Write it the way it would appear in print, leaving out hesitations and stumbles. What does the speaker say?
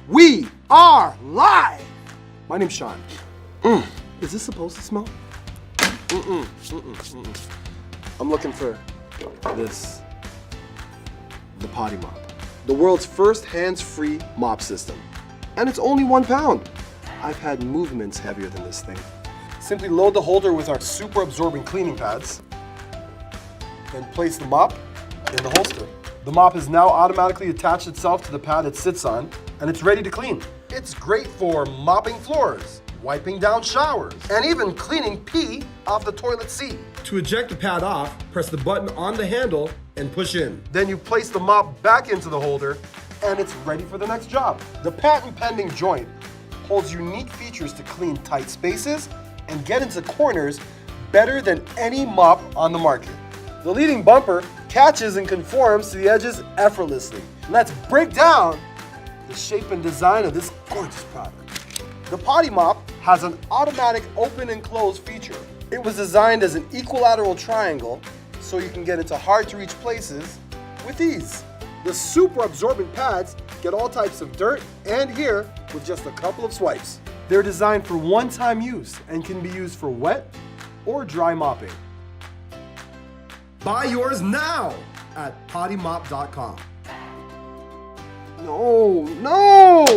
We are live! My name's Sean. Is this supposed to smell? I'm looking for this. The PottyMop. The world's first hands-free mop system. And it's only 1 pound. I've had movements heavier than this thing. Simply load the holder with our super absorbent cleaning pads. Then place the mop in the holster. The mop has now automatically attached itself to the pad it sits on, and it's ready to clean. It's great for mopping floors, wiping down showers, and even cleaning pee off the toilet seat. To eject the pad off, press the button on the handle and push in. Then you place the mop back into the holder, and it's ready for the next job. The patent-pending joint holds unique features to clean tight spaces and get into corners better than any mop on the market. The leading bumper catches and conforms to the edges effortlessly. Let's break down the shape and design of this gorgeous product. The PottyMop has an automatic open and close feature. It was designed as an equilateral triangle so you can get into hard to reach places with ease. The super absorbent pads get all types of dirt and hair with just a couple of swipes. They're designed for one-time use and can be used for wet or dry mopping. Buy yours now at pottymop.com. No!